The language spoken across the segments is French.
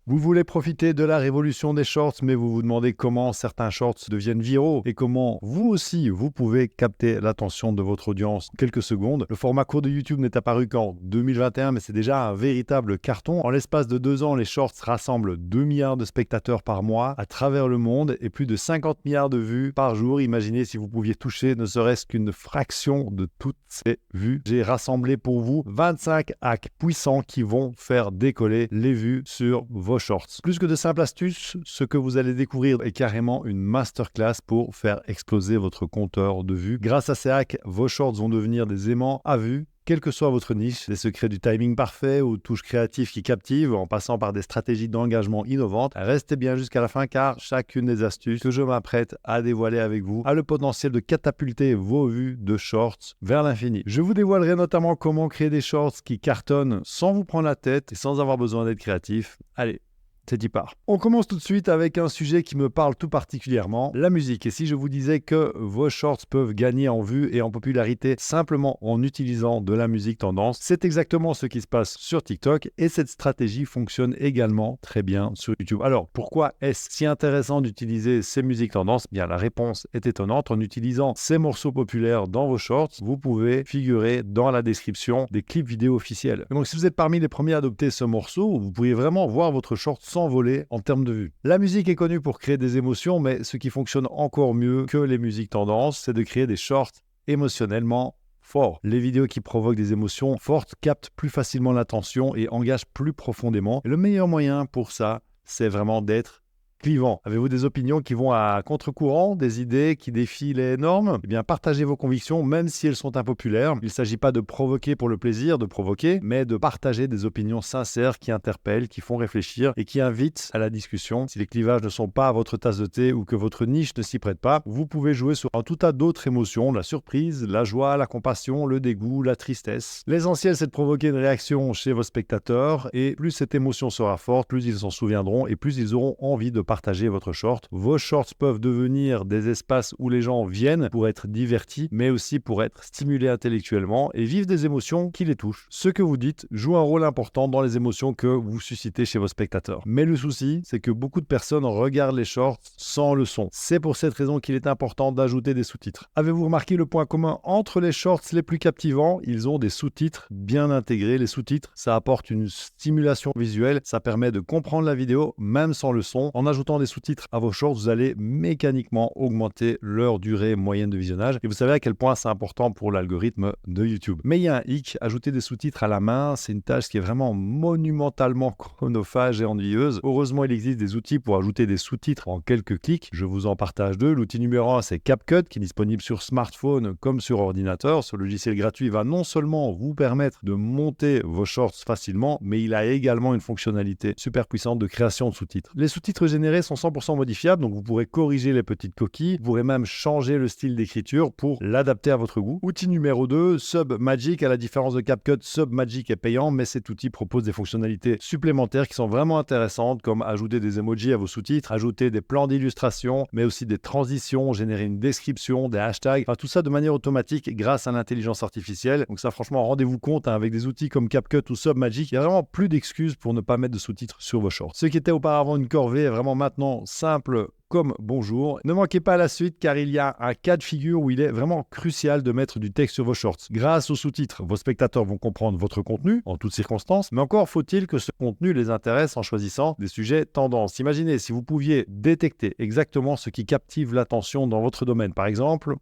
Vous voulez profiter de la révolution des shorts, mais vous vous demandez comment certains shorts deviennent viraux et comment vous aussi, vous pouvez capter l'attention de votre audience en quelques secondes. Le format court de YouTube n'est apparu qu'en 2021, mais c'est déjà un véritable carton. En l'espace de 2 ans, les shorts rassemblent 2 milliards de spectateurs par mois à travers le monde et plus de 50 milliards de vues par jour. Imaginez si vous pouviez toucher ne serait-ce qu'une fraction de toutes ces vues. J'ai rassemblé pour vous 25 hacks puissants qui vont faire décoller les vues sur vos shorts. Plus que de simples astuces, ce que vous allez découvrir est carrément une masterclass pour faire exploser votre compteur de vues. Grâce à ces hacks, vos shorts vont devenir des aimants à vue. Quelle que soit votre niche, des secrets du timing parfait ou touches créatives qui captivent en passant par des stratégies d'engagement innovantes, restez bien jusqu'à la fin car chacune des astuces que je m'apprête à dévoiler avec vous a le potentiel de catapulter vos vues de shorts vers l'infini. Je vous dévoilerai notamment comment créer des shorts qui cartonnent sans vous prendre la tête et sans avoir besoin d'être créatif. Allez, c'est y part. On commence tout de suite avec un sujet qui me parle tout particulièrement, la musique. Et si je vous disais que vos shorts peuvent gagner en vue et en popularité simplement en utilisant de la musique tendance, c'est exactement ce qui se passe sur TikTok et cette stratégie fonctionne également très bien sur YouTube. Alors, pourquoi est-ce si intéressant d'utiliser ces musiques tendances? Bien, la réponse est étonnante. En utilisant ces morceaux populaires dans vos shorts, vous pouvez figurer dans la description des clips vidéo officiels. Et donc, si vous êtes parmi les premiers à adopter ce morceau, vous pouvez vraiment voir votre short s'envoler en termes de vues. La musique est connue pour créer des émotions, mais ce qui fonctionne encore mieux que les musiques tendances, c'est de créer des shorts émotionnellement forts. Les vidéos qui provoquent des émotions fortes captent plus facilement l'attention et engagent plus profondément. Et le meilleur moyen pour ça, c'est vraiment d'être clivant. Avez-vous des opinions qui vont à contre-courant, des idées qui défient les normes? Eh bien, partagez vos convictions, même si elles sont impopulaires. Il ne s'agit pas de provoquer pour le plaisir de provoquer, mais de partager des opinions sincères qui interpellent, qui font réfléchir et qui invitent à la discussion. Si les clivages ne sont pas à votre tasse de thé ou que votre niche ne s'y prête pas, vous pouvez jouer sur un tout tas d'autres émotions, la surprise, la joie, la compassion, le dégoût, la tristesse. L'essentiel, c'est de provoquer une réaction chez vos spectateurs et plus cette émotion sera forte, plus ils s'en souviendront et plus ils auront envie de partager votre short. Vos shorts peuvent devenir des espaces où les gens viennent pour être divertis, mais aussi pour être stimulés intellectuellement et vivre des émotions qui les touchent. Ce que vous dites joue un rôle important dans les émotions que vous suscitez chez vos spectateurs. Mais le souci, c'est que beaucoup de personnes regardent les shorts sans le son. C'est pour cette raison qu'il est important d'ajouter des sous-titres. Avez-vous remarqué le point commun entre les shorts les plus captivants? Ils ont des sous-titres bien intégrés. Les sous-titres, ça apporte une stimulation visuelle, ça permet de comprendre la vidéo même sans le son. En ajoutant des sous-titres à vos shorts, vous allez mécaniquement augmenter leur durée moyenne de visionnage. Et vous savez à quel point c'est important pour l'algorithme de YouTube. Mais il y a un hic, ajouter des sous-titres à la main, c'est une tâche qui est vraiment monumentalement chronophage et ennuyeuse. Heureusement, il existe des outils pour ajouter des sous-titres en quelques clics. Je vous en partage deux. L'outil numéro 1, c'est CapCut, qui est disponible sur smartphone comme sur ordinateur. Ce logiciel gratuit va non seulement vous permettre de monter vos shorts facilement, mais il a également une fonctionnalité super puissante de création de sous-titres. Les sous-titres générés sont 100% modifiables, donc vous pourrez corriger les petites coquilles, vous pourrez même changer le style d'écriture pour l'adapter à votre goût. Outil numéro 2, Submagic. À la différence de CapCut, Submagic est payant, mais cet outil propose des fonctionnalités supplémentaires qui sont vraiment intéressantes, comme ajouter des emojis à vos sous-titres, ajouter des plans d'illustration, mais aussi des transitions, générer une description, des hashtags, enfin, tout ça de manière automatique grâce à l'intelligence artificielle. Donc ça, franchement, rendez-vous compte, avec des outils comme CapCut ou Submagic, il n'y a vraiment plus d'excuses pour ne pas mettre de sous-titres sur vos shorts. Ce qui était auparavant une corvée est vraiment maintenant simple comme bonjour. Ne manquez pas la suite car il y a un cas de figure où il est vraiment crucial de mettre du texte sur vos shorts. Grâce aux sous-titres, vos spectateurs vont comprendre votre contenu en toutes circonstances, mais encore faut-il que ce contenu les intéresse en choisissant des sujets tendances. Imaginez si vous pouviez détecter exactement ce qui captive l'attention dans votre domaine. Par exemple,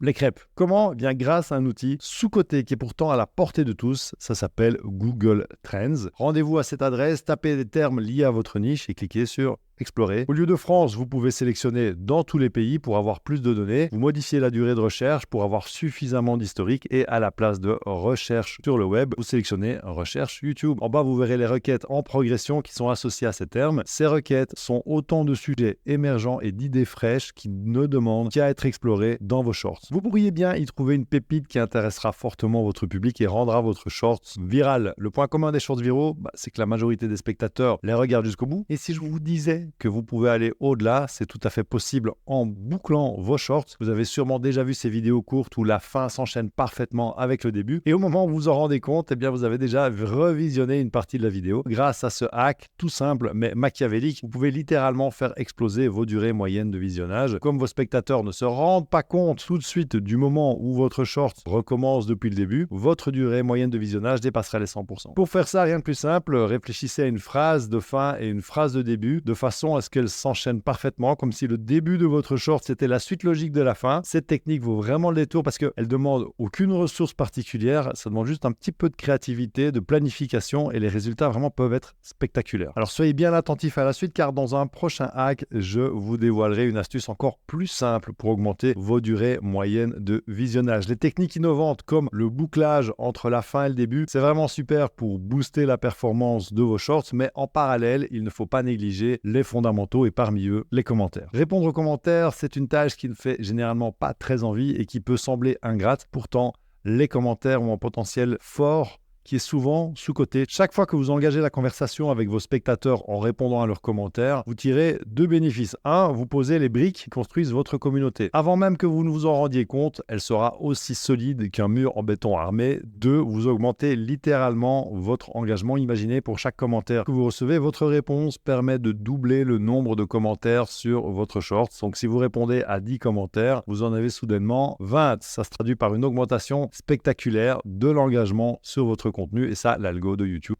les crêpes. Comment? Eh bien, grâce à un outil sous-coté qui est pourtant à la portée de tous, ça s'appelle Google Trends. Rendez-vous à cette adresse, tapez des termes liés à votre niche et cliquez sur explorer. Au lieu de France, vous pouvez sélectionner dans tous les pays pour avoir plus de données. Vous modifiez la durée de recherche pour avoir suffisamment d'historique et à la place de recherche sur le web, vous sélectionnez recherche YouTube. En bas, vous verrez les requêtes en progression qui sont associées à ces termes. Ces requêtes sont autant de sujets émergents et d'idées fraîches qui ne demandent qu'à être explorés dans vos shorts. Vous pourriez bien y trouver une pépite qui intéressera fortement votre public et rendra votre short viral. Le point commun des shorts viraux, c'est que la majorité des spectateurs les regardent jusqu'au bout. Et si je vous disais que vous pouvez aller au-delà. C'est tout à fait possible en bouclant vos shorts. Vous avez sûrement déjà vu ces vidéos courtes où la fin s'enchaîne parfaitement avec le début. Et au moment où vous en rendez compte, eh bien, vous avez déjà revisionné une partie de la vidéo. Grâce à ce hack tout simple mais machiavélique, vous pouvez littéralement faire exploser vos durées moyennes de visionnage. Comme vos spectateurs ne se rendent pas compte tout de suite du moment où votre short recommence depuis le début, votre durée moyenne de visionnage dépassera les 100%. Pour faire ça, rien de plus simple, réfléchissez à une phrase de fin et une phrase de début de façon à ce qu'elles s'enchaînent parfaitement, comme si le début de votre short c'était la suite logique de la fin. Cette technique vaut vraiment le détour parce qu'elle demande aucune ressource particulière, ça demande juste un petit peu de créativité, de planification et les résultats vraiment peuvent être spectaculaires. Alors soyez bien attentifs à la suite car dans un prochain hack, je vous dévoilerai une astuce encore plus simple pour augmenter vos durées moyennes de visionnage. Les techniques innovantes comme le bouclage entre la fin et le début, c'est vraiment super pour booster la performance de vos shorts, mais en parallèle, il ne faut pas négliger les fondamentaux et parmi eux, les commentaires. Répondre aux commentaires, c'est une tâche qui ne fait généralement pas très envie et qui peut sembler ingrate. Pourtant, les commentaires ont un potentiel fort qui est souvent sous-coté. Chaque fois que vous engagez la conversation avec vos spectateurs en répondant à leurs commentaires, vous tirez deux bénéfices. Un, vous posez les briques qui construisent votre communauté. Avant même que vous ne vous en rendiez compte, elle sera aussi solide qu'un mur en béton armé. Deux, vous augmentez littéralement votre engagement. Imaginez pour chaque commentaire que vous recevez, votre réponse permet de doubler le nombre de commentaires sur votre short. Donc si vous répondez à 10 commentaires, vous en avez soudainement 20. Ça se traduit par une augmentation spectaculaire de l'engagement sur votre contenu et ça, l'algo de YouTube,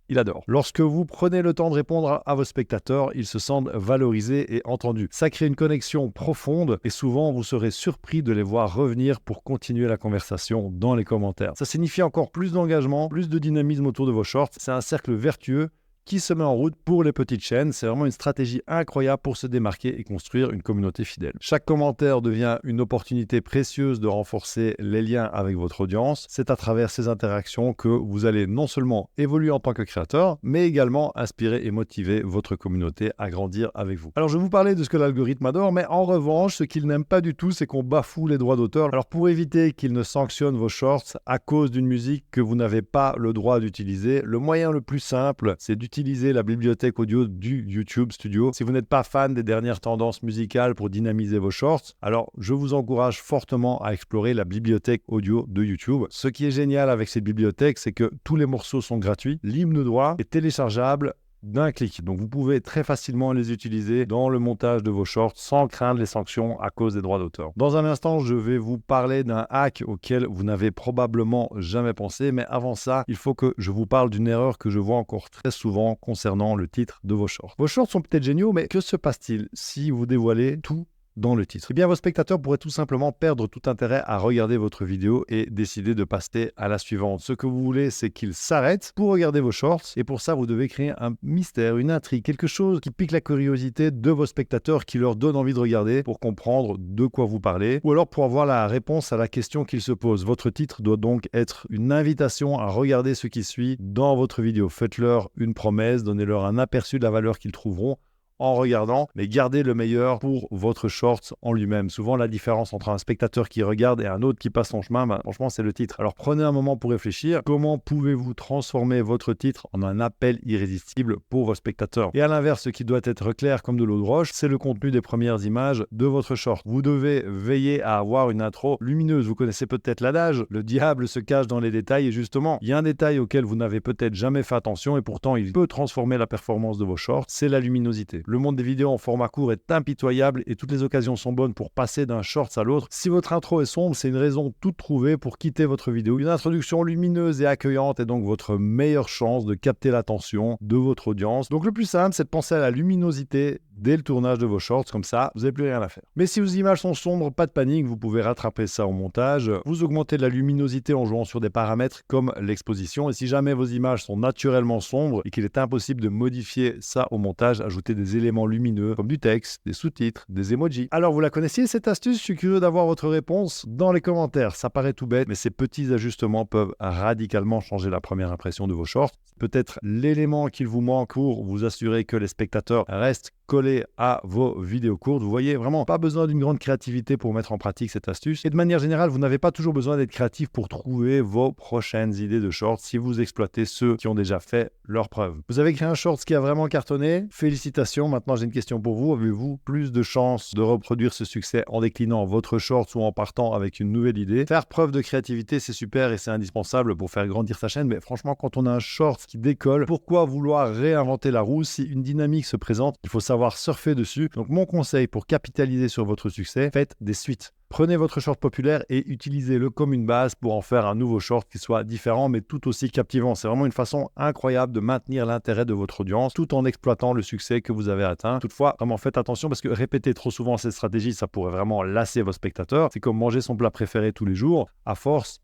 il adore. Lorsque vous prenez le temps de répondre à vos spectateurs, ils se sentent valorisés et entendus. Ça crée une connexion profonde et souvent vous serez surpris de les voir revenir pour continuer la conversation dans les commentaires. Ça signifie encore plus d'engagement, plus de dynamisme autour de vos shorts. C'est un cercle vertueux qui se met en route pour les petites chaînes. C'est vraiment une stratégie incroyable pour se démarquer et construire une communauté fidèle. Chaque commentaire devient une opportunité précieuse de renforcer les liens avec votre audience. C'est à travers ces interactions que vous allez non seulement évoluer en tant que créateur, mais également inspirer et motiver votre communauté à grandir avec vous. Alors je vous parlais de ce que l'algorithme adore, mais en revanche, ce qu'il n'aime pas du tout, c'est qu'on bafoue les droits d'auteur. Alors pour éviter qu'il ne sanctionne vos shorts à cause d'une musique que vous n'avez pas le droit d'utiliser, le moyen le plus simple, c'est d'utiliser la bibliothèque audio du YouTube Studio. Si vous n'êtes pas fan des dernières tendances musicales pour dynamiser vos shorts, alors je vous encourage fortement à explorer la bibliothèque audio de YouTube. Ce qui est génial avec cette bibliothèque, c'est que tous les morceaux sont gratuits, l'hymne droit est téléchargeable d'un clic. Donc vous pouvez très facilement les utiliser dans le montage de vos shorts sans craindre les sanctions à cause des droits d'auteur. Dans un instant, je vais vous parler d'un hack auquel vous n'avez probablement jamais pensé, mais avant ça, il faut que je vous parle d'une erreur que je vois encore très souvent concernant le titre de vos shorts. Vos shorts sont peut-être géniaux, mais que se passe-t-il si vous dévoilez tout dans le titre? Eh bien, vos spectateurs pourraient tout simplement perdre tout intérêt à regarder votre vidéo et décider de passer à la suivante. Ce que vous voulez, c'est qu'ils s'arrêtent pour regarder vos shorts et pour ça, vous devez créer un mystère, une intrigue, quelque chose qui pique la curiosité de vos spectateurs, qui leur donne envie de regarder pour comprendre de quoi vous parlez ou alors pour avoir la réponse à la question qu'ils se posent. Votre titre doit donc être une invitation à regarder ce qui suit dans votre vidéo. Faites-leur une promesse, donnez-leur un aperçu de la valeur qu'ils trouveront en regardant, mais gardez le meilleur pour votre short en lui-même. Souvent, la différence entre un spectateur qui regarde et un autre qui passe son chemin, franchement, c'est le titre. Alors, prenez un moment pour réfléchir. Comment pouvez-vous transformer votre titre en un appel irrésistible pour vos spectateurs? Et à l'inverse, ce qui doit être clair comme de l'eau de roche, c'est le contenu des premières images de votre short. Vous devez veiller à avoir une intro lumineuse. Vous connaissez peut-être l'adage, le diable se cache dans les détails, et justement, il y a un détail auquel vous n'avez peut-être jamais fait attention et pourtant il peut transformer la performance de vos shorts, c'est la luminosité. Le monde des vidéos en format court est impitoyable et toutes les occasions sont bonnes pour passer d'un short à l'autre. Si votre intro est sombre, c'est une raison toute trouvée pour quitter votre vidéo. Une introduction lumineuse et accueillante est donc votre meilleure chance de capter l'attention de votre audience. Donc le plus simple, c'est de penser à la luminosité dès le tournage de vos shorts, comme ça, vous n'avez plus rien à faire. Mais si vos images sont sombres, pas de panique, vous pouvez rattraper ça au montage. Vous augmentez la luminosité en jouant sur des paramètres comme l'exposition. Et si jamais vos images sont naturellement sombres et qu'il est impossible de modifier ça au montage, ajoutez des éléments lumineux comme du texte, des sous-titres, des emojis. Alors vous la connaissiez cette astuce? Je suis curieux d'avoir votre réponse dans les commentaires. Ça paraît tout bête, mais ces petits ajustements peuvent radicalement changer la première impression de vos shorts. Peut-être l'élément qu'il vous manque pour vous assurer que les spectateurs restent collées à vos vidéos courtes. Vous voyez, vraiment pas besoin d'une grande créativité pour mettre en pratique cette astuce. Et de manière générale, vous n'avez pas toujours besoin d'être créatif pour trouver vos prochaines idées de shorts si vous exploitez ceux qui ont déjà fait leurs preuves. Vous avez créé un short qui a vraiment cartonné. Félicitations. Maintenant, j'ai une question pour vous. Avez-vous plus de chances de reproduire ce succès en déclinant votre short ou en partant avec une nouvelle idée? Faire preuve de créativité, c'est super et c'est indispensable pour faire grandir sa chaîne. Mais franchement, quand on a un short qui décolle, pourquoi vouloir réinventer la roue? Si une dynamique se présente, il faut savoir surfer dessus. Donc, mon conseil pour capitaliser sur votre succès, faites des suites. Prenez votre short populaire et utilisez-le comme une base pour en faire un nouveau short qui soit différent mais tout aussi captivant. C'est vraiment une façon incroyable de maintenir l'intérêt de votre audience tout en exploitant le succès que vous avez atteint. Toutefois, vraiment faites attention parce que répéter trop souvent cette stratégie, ça pourrait vraiment lasser vos spectateurs. C'est comme manger son plat préféré tous les jours. À force,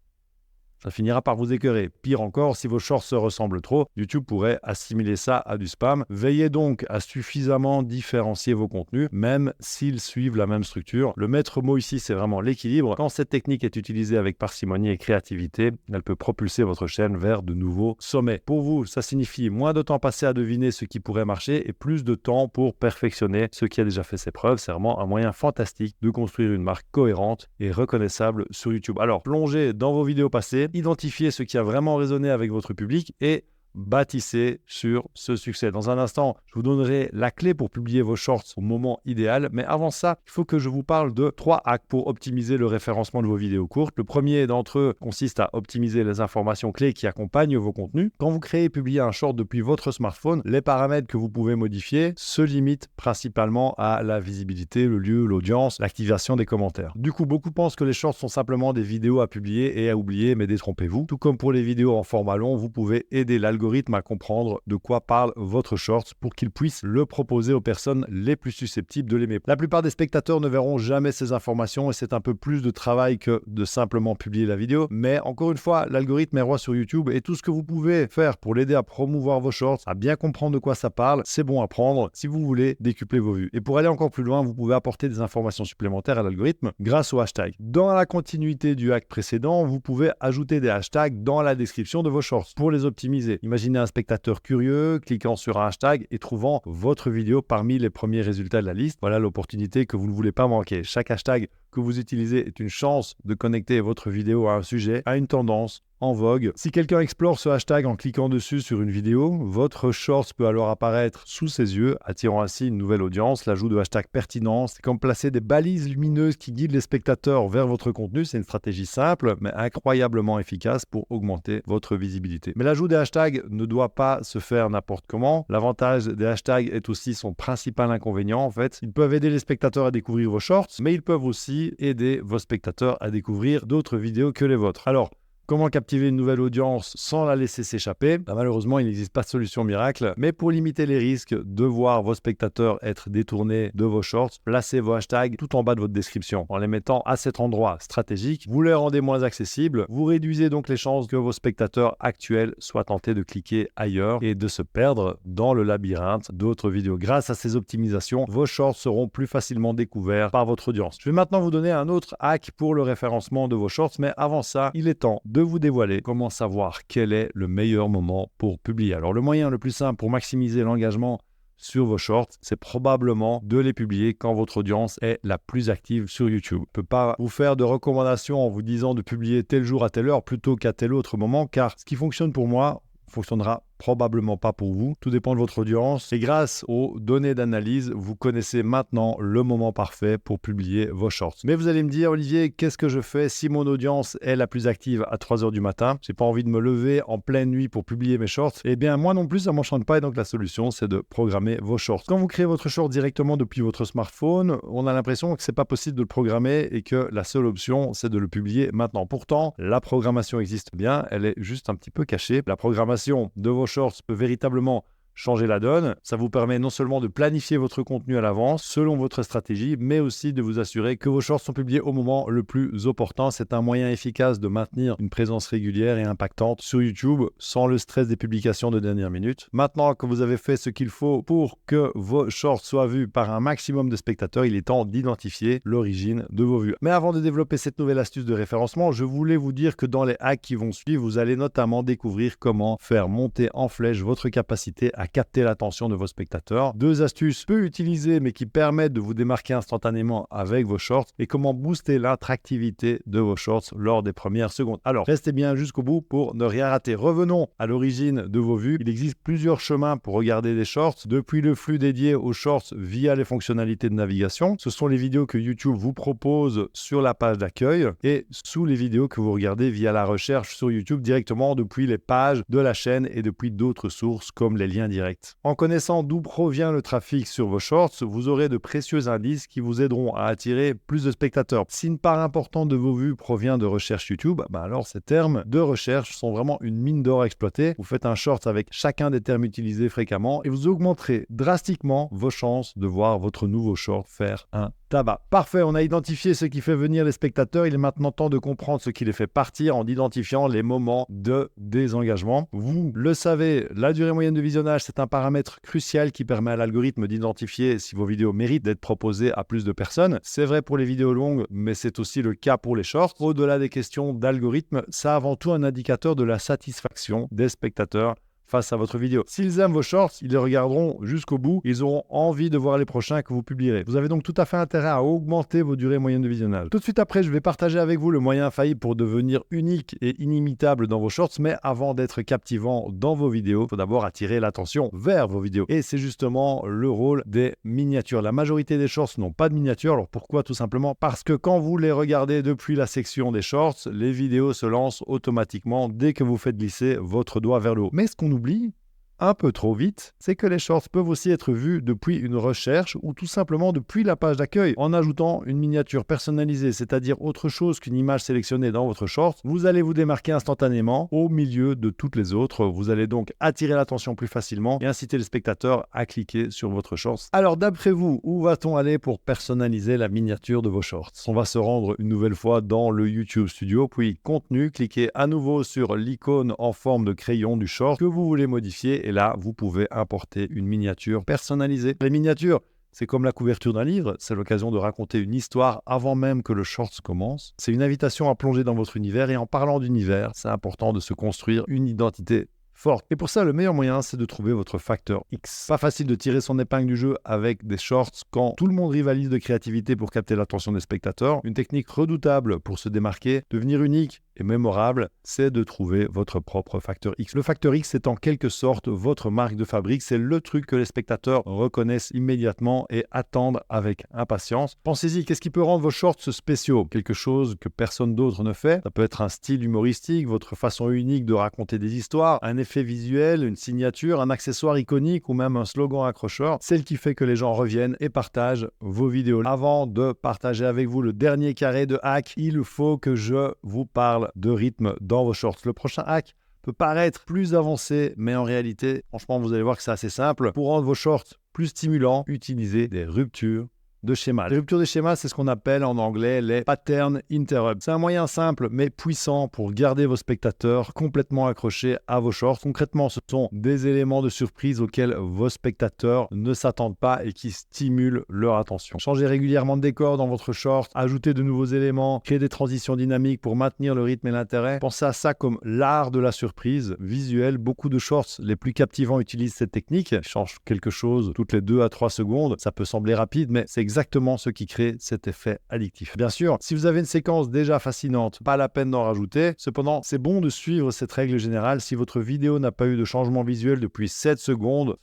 ça finira par vous écœurer. Pire encore, si vos shorts se ressemblent trop, YouTube pourrait assimiler ça à du spam. Veillez donc à suffisamment différencier vos contenus, même s'ils suivent la même structure. Le maître mot ici, c'est vraiment l'équilibre. Quand cette technique est utilisée avec parcimonie et créativité, elle peut propulser votre chaîne vers de nouveaux sommets. Pour vous, ça signifie moins de temps passé à deviner ce qui pourrait marcher et plus de temps pour perfectionner ce qui a déjà fait ses preuves. C'est vraiment un moyen fantastique de construire une marque cohérente et reconnaissable sur YouTube. Alors, plongez dans vos vidéos passées, identifiez ce qui a vraiment résonné avec votre public et bâtissez sur ce succès. Dans un instant, je vous donnerai la clé pour publier vos shorts au moment idéal. Mais avant ça, il faut que je vous parle de 3 hacks pour optimiser le référencement de vos vidéos courtes. Le premier d'entre eux consiste à optimiser les informations clés qui accompagnent vos contenus. Quand vous créez et publiez un short depuis votre smartphone, les paramètres que vous pouvez modifier se limitent principalement à la visibilité, le lieu, l'audience, l'activation des commentaires. Du coup, beaucoup pensent que les shorts sont simplement des vidéos à publier et à oublier, mais détrompez-vous. Tout comme pour les vidéos en format long, vous pouvez aider l'algorithme à comprendre de quoi parle votre short pour qu'il puisse le proposer aux personnes les plus susceptibles de l'aimer. La plupart des spectateurs ne verront jamais ces informations et c'est un peu plus de travail que de simplement publier la vidéo. Mais encore une fois, l'algorithme est roi sur YouTube et tout ce que vous pouvez faire pour l'aider à promouvoir vos shorts, à bien comprendre de quoi ça parle, c'est bon à prendre si vous voulez décupler vos vues. Et pour aller encore plus loin, vous pouvez apporter des informations supplémentaires à l'algorithme grâce aux hashtags. Dans la continuité du hack précédent, vous pouvez ajouter des hashtags dans la description de vos shorts pour les optimiser. Imaginez un spectateur curieux cliquant sur un hashtag et trouvant votre vidéo parmi les premiers résultats de la liste. Voilà l'opportunité que vous ne voulez pas manquer. Chaque hashtag que vous utilisez est une chance de connecter votre vidéo à un sujet, à une tendance en vogue. Si quelqu'un explore ce hashtag en cliquant dessus sur une vidéo, votre short peut alors apparaître sous ses yeux, attirant ainsi une nouvelle audience. L'ajout de hashtags pertinents, c'est comme placer des balises lumineuses qui guident les spectateurs vers votre contenu. C'est une stratégie simple, mais incroyablement efficace pour augmenter votre visibilité. Mais l'ajout des hashtags ne doit pas se faire n'importe comment. L'avantage des hashtags est aussi son principal inconvénient, en fait. Ils peuvent aider les spectateurs à découvrir vos shorts, mais ils peuvent aussi aider vos spectateurs à découvrir d'autres vidéos que les vôtres. Alors, comment captiver une nouvelle audience sans la laisser s'échapper? Malheureusement, il n'existe pas de solution miracle, mais pour limiter les risques de voir vos spectateurs être détournés de vos shorts, placez vos hashtags tout en bas de votre description. En les mettant à cet endroit stratégique, vous les rendez moins accessibles, vous réduisez donc les chances que vos spectateurs actuels soient tentés de cliquer ailleurs et de se perdre dans le labyrinthe d'autres vidéos. Grâce à ces optimisations, vos shorts seront plus facilement découverts par votre audience. Je vais maintenant vous donner un autre hack pour le référencement de vos shorts, mais avant ça, il est temps de vous dévoiler comment savoir quel est le meilleur moment pour publier. Alors le moyen le plus simple pour maximiser l'engagement sur vos shorts, c'est probablement de les publier quand votre audience est la plus active sur YouTube. Je ne peux pas vous faire de recommandations en vous disant de publier tel jour à telle heure plutôt qu'à tel autre moment, car ce qui fonctionne pour moi fonctionnera probablement pas pour vous. Tout dépend de votre audience. Et grâce aux données d'analyse, vous connaissez maintenant le moment parfait pour publier vos shorts. Mais vous allez me dire, Olivier, qu'est-ce que je fais si mon audience est la plus active à 3 heures du matin? J'ai pas envie de me lever en pleine nuit pour publier mes shorts. Eh bien, moi non plus, ça m'enchante pas. Et donc, la solution, c'est de programmer vos shorts. Quand vous créez votre short directement depuis votre smartphone, on a l'impression que c'est pas possible de le programmer et que la seule option, c'est de le publier maintenant. Pourtant, la programmation existe bien. Elle est juste un petit peu cachée. La programmation de vos shorts peut véritablement changer la donne. Ça vous permet non seulement de planifier votre contenu à l'avance selon votre stratégie, mais aussi de vous assurer que vos shorts sont publiés au moment le plus opportun. C'est un moyen efficace de maintenir une présence régulière et impactante sur YouTube sans le stress des publications de dernière minute. Maintenant que vous avez fait ce qu'il faut pour que vos shorts soient vus par un maximum de spectateurs, il est temps d'identifier l'origine de vos vues. Mais avant de développer cette nouvelle astuce de référencement, je voulais vous dire que dans les hacks qui vont suivre, vous allez notamment découvrir comment faire monter en flèche votre capacité à capter l'attention de vos spectateurs. 2 astuces peu utilisées mais qui permettent de vous démarquer instantanément avec vos shorts et comment booster l'attractivité de vos shorts lors des premières secondes. Alors, restez bien jusqu'au bout pour ne rien rater. Revenons à l'origine de vos vues. Il existe plusieurs chemins pour regarder des shorts, depuis le flux dédié aux shorts via les fonctionnalités de navigation. Ce sont les vidéos que YouTube vous propose sur la page d'accueil et sous les vidéos que vous regardez via la recherche sur YouTube directement depuis les pages de la chaîne et depuis d'autres sources comme les liens directs. En connaissant d'où provient le trafic sur vos shorts, vous aurez de précieux indices qui vous aideront à attirer plus de spectateurs. Si une part importante de vos vues provient de recherche YouTube, alors ces termes de recherche sont vraiment une mine d'or à exploiter. Vous faites un short avec chacun des termes utilisés fréquemment et vous augmenterez drastiquement vos chances de voir votre nouveau short faire un tabac. Parfait, on a identifié ce qui fait venir les spectateurs. Il est maintenant temps de comprendre ce qui les fait partir en identifiant les moments de désengagement. Vous le savez, la durée moyenne de visionnage, c'est un paramètre crucial qui permet à l'algorithme d'identifier si vos vidéos méritent d'être proposées à plus de personnes. C'est vrai pour les vidéos longues, mais c'est aussi le cas pour les shorts. Au-delà des questions d'algorithme, c'est avant tout un indicateur de la satisfaction des spectateurs face à votre vidéo. S'ils aiment vos shorts, ils les regarderont jusqu'au bout. Ils auront envie de voir les prochains que vous publierez. Vous avez donc tout à fait intérêt à augmenter vos durées moyennes de visionnage. Tout de suite après, je vais partager avec vous le moyen infaillible pour devenir unique et inimitable dans vos shorts. Mais avant d'être captivant dans vos vidéos, il faut d'abord attirer l'attention vers vos vidéos. Et c'est justement le rôle des miniatures. La majorité des shorts n'ont pas de miniatures. Alors pourquoi? Tout simplement parce que quand vous les regardez depuis la section des shorts, les vidéos se lancent automatiquement dès que vous faites glisser votre doigt vers le haut. Mais ce qu'on oublie un peu trop vite, c'est que les shorts peuvent aussi être vus depuis une recherche ou tout simplement depuis la page d'accueil. En ajoutant une miniature personnalisée, c'est-à-dire autre chose qu'une image sélectionnée dans votre short, vous allez vous démarquer instantanément au milieu de toutes les autres. Vous allez donc attirer l'attention plus facilement et inciter les spectateurs à cliquer sur votre short. Alors d'après vous, où va-t-on aller pour personnaliser la miniature de vos shorts? On va se rendre une nouvelle fois dans le YouTube Studio, puis contenu, cliquez à nouveau sur l'icône en forme de crayon du short que vous voulez modifier. Et là, vous pouvez importer une miniature personnalisée. Les miniatures, c'est comme la couverture d'un livre, c'est l'occasion de raconter une histoire avant même que le short commence. C'est une invitation à plonger dans votre univers et en parlant d'univers, c'est important de se construire une identité forte. Et pour ça, le meilleur moyen, c'est de trouver votre facteur X. Pas facile de tirer son épingle du jeu avec des shorts quand tout le monde rivalise de créativité pour capter l'attention des spectateurs. Une technique redoutable pour se démarquer, devenir unique et mémorable, c'est de trouver votre propre facteur X. Le facteur X, c'est en quelque sorte votre marque de fabrique. C'est le truc que les spectateurs reconnaissent immédiatement et attendent avec impatience. Pensez-y, qu'est-ce qui peut rendre vos shorts spéciaux? Quelque chose que personne d'autre ne fait. Ça peut être un style humoristique, votre façon unique de raconter des histoires, un effet visuel, une signature, un accessoire iconique ou même un slogan accrocheur. C'est ce qui fait que les gens reviennent et partagent vos vidéos. Avant de partager avec vous le dernier carré de hack, il faut que je vous parle de rythme dans vos shorts. Le prochain hack peut paraître plus avancé, mais en réalité, franchement, vous allez voir que c'est assez simple. Pour rendre vos shorts plus stimulants, utilisez des ruptures de schéma. Les ruptures de schéma, c'est ce qu'on appelle en anglais les pattern interrupts. C'est un moyen simple mais puissant pour garder vos spectateurs complètement accrochés à vos shorts. Concrètement, ce sont des éléments de surprise auxquels vos spectateurs ne s'attendent pas et qui stimulent leur attention. Changez régulièrement de décor dans votre short, ajoutez de nouveaux éléments, créez des transitions dynamiques pour maintenir le rythme et l'intérêt. Pensez à ça comme l'art de la surprise visuelle. Beaucoup de shorts les plus captivants utilisent cette technique. Ils changent quelque chose toutes les 2 à 3 secondes. Ça peut sembler rapide, mais c'est exactement ce qui crée cet effet addictif. Bien sûr, si vous avez une séquence déjà fascinante, pas la peine d'en rajouter. Cependant, c'est bon de suivre cette règle générale. Si votre vidéo n'a pas eu de changement visuel depuis 7 secondes,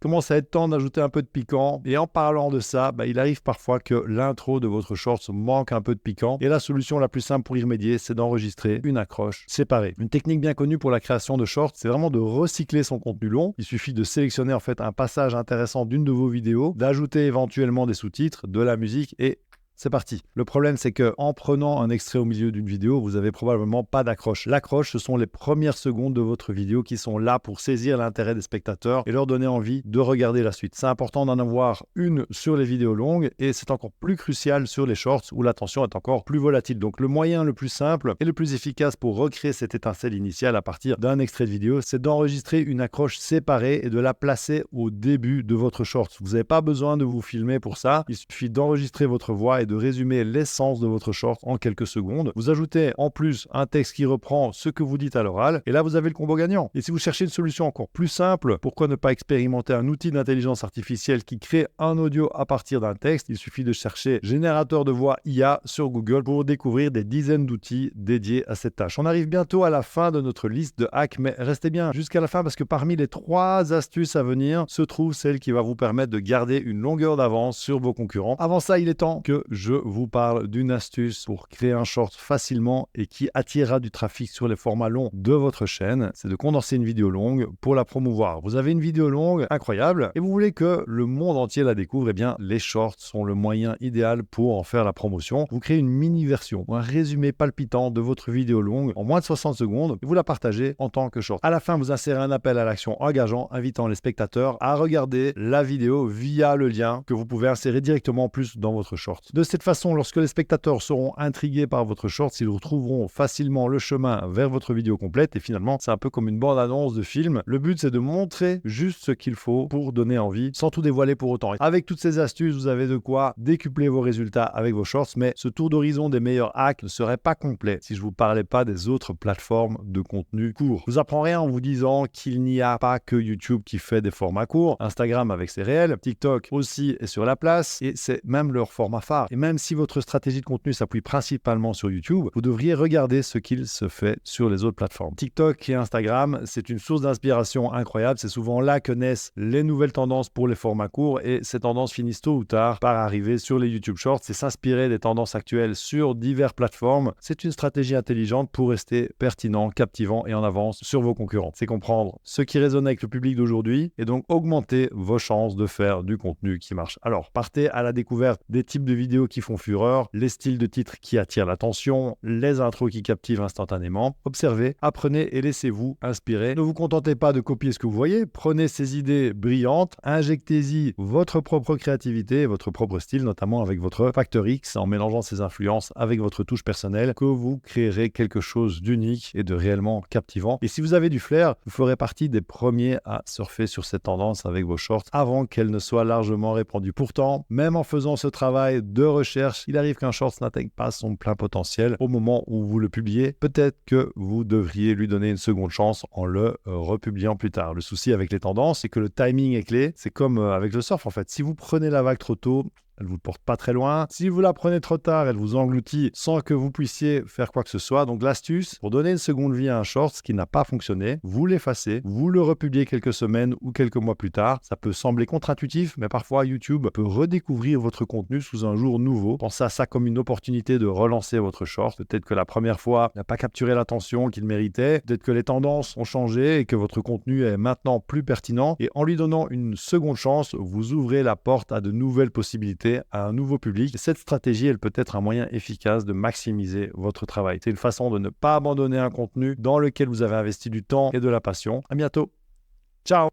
commence à être temps d'ajouter un peu de piquant. Et en parlant de ça, il arrive parfois que l'intro de votre short manque un peu de piquant. Et la solution la plus simple pour y remédier, c'est d'enregistrer une accroche séparée. Une technique bien connue pour la création de shorts, c'est vraiment de recycler son contenu long. Il suffit de sélectionner en fait un passage intéressant d'une de vos vidéos, d'ajouter éventuellement des sous-titres, de la musique et c'est parti. Le problème, c'est que en prenant un extrait au milieu d'une vidéo, vous n'avez probablement pas d'accroche. L'accroche, ce sont les premières secondes de votre vidéo qui sont là pour saisir l'intérêt des spectateurs et leur donner envie de regarder la suite. C'est important d'en avoir une sur les vidéos longues et c'est encore plus crucial sur les shorts où l'attention est encore plus volatile. Donc le moyen le plus simple et le plus efficace pour recréer cette étincelle initiale à partir d'un extrait de vidéo, c'est d'enregistrer une accroche séparée et de la placer au début de votre short. Vous n'avez pas besoin de vous filmer pour ça. Il suffit d'enregistrer votre voix et travail de résumer l'essence de votre short en quelques secondes. Vous ajoutez en plus un texte qui reprend ce que vous dites à l'oral et là vous avez le combo gagnant. Et si vous cherchez une solution encore plus simple, pourquoi ne pas expérimenter un outil d'intelligence artificielle qui crée un audio à partir d'un texte? Il suffit de chercher générateur de voix IA sur Google pour découvrir des dizaines d'outils dédiés à cette tâche. On arrive bientôt à la fin de notre liste de hacks, mais restez bien jusqu'à la fin parce que parmi les 3 astuces à venir se trouve celle qui va vous permettre de garder une longueur d'avance sur vos concurrents. Avant ça, il est temps que je vous parle d'une astuce pour créer un short facilement et qui attirera du trafic sur les formats longs de votre chaîne. C'est de condenser une vidéo longue pour la promouvoir. Vous avez une vidéo longue incroyable et vous voulez que le monde entier la découvre, eh bien les shorts sont le moyen idéal pour en faire la promotion. Vous créez une mini version, un résumé palpitant de votre vidéo longue en moins de 60 secondes et vous la partagez en tant que short. À la fin, vous insérez un appel à l'action engageant, invitant les spectateurs à regarder la vidéo via le lien que vous pouvez insérer directement en plus dans votre short. De cette façon, lorsque les spectateurs seront intrigués par votre short, ils retrouveront facilement le chemin vers votre vidéo complète et finalement, c'est un peu comme une bande-annonce de film. Le but, c'est de montrer juste ce qu'il faut pour donner envie sans tout dévoiler pour autant. Avec toutes ces astuces, vous avez de quoi décupler vos résultats avec vos shorts, mais ce tour d'horizon des meilleurs hacks ne serait pas complet si je vous parlais pas des autres plateformes de contenu court. Je vous apprends rien en vous disant qu'il n'y a pas que YouTube qui fait des formats courts, Instagram avec ses réels, TikTok aussi est sur la place et c'est même leur format phare. Et même si votre stratégie de contenu s'appuie principalement sur YouTube, vous devriez regarder ce qu'il se fait sur les autres plateformes. TikTok et Instagram, c'est une source d'inspiration incroyable, c'est souvent là que naissent les nouvelles tendances pour les formats courts et ces tendances finissent tôt ou tard par arriver sur les YouTube Shorts. C'est s'inspirer des tendances actuelles sur diverses plateformes. C'est une stratégie intelligente pour rester pertinent, captivant et en avance sur vos concurrents. C'est comprendre ce qui résonne avec le public d'aujourd'hui et donc augmenter vos chances de faire du contenu qui marche. Alors, partez à la découverte des types de vidéos qui font fureur, les styles de titres qui attirent l'attention, les intros qui captivent instantanément. Observez, apprenez et laissez-vous inspirer. Ne vous contentez pas de copier ce que vous voyez, prenez ces idées brillantes, injectez-y votre propre créativité, votre propre style, notamment avec votre facteur X, en mélangeant ces influences avec votre touche personnelle, que vous créerez quelque chose d'unique et de réellement captivant. Et si vous avez du flair, vous ferez partie des premiers à surfer sur cette tendance avec vos shorts avant qu'elle ne soit largement répandue. Pourtant, même en faisant ce travail de recherche, il arrive qu'un short n'atteigne pas son plein potentiel au moment où vous le publiez. Peut-être que vous devriez lui donner une seconde chance en le republiant plus tard. Le souci avec les tendances, c'est que le timing est clé. C'est comme avec le surf en fait. Si vous prenez la vague trop tôt, elle ne vous porte pas très loin. Si vous la prenez trop tard, elle vous engloutit sans que vous puissiez faire quoi que ce soit. Donc l'astuce, pour donner une seconde vie à un short qui n'a pas fonctionné, vous l'effacez, vous le republiez quelques semaines ou quelques mois plus tard. Ça peut sembler contre-intuitif, mais parfois YouTube peut redécouvrir votre contenu sous un jour nouveau. Pensez à ça comme une opportunité de relancer votre short. Peut-être que la première fois n'a pas capturé l'attention qu'il méritait. Peut-être que les tendances ont changé et que votre contenu est maintenant plus pertinent. Et en lui donnant une seconde chance, vous ouvrez la porte à de nouvelles possibilités, à un nouveau public. Cette stratégie, elle peut être un moyen efficace de maximiser votre travail. C'est une façon de ne pas abandonner un contenu dans lequel vous avez investi du temps et de la passion. À bientôt. Ciao!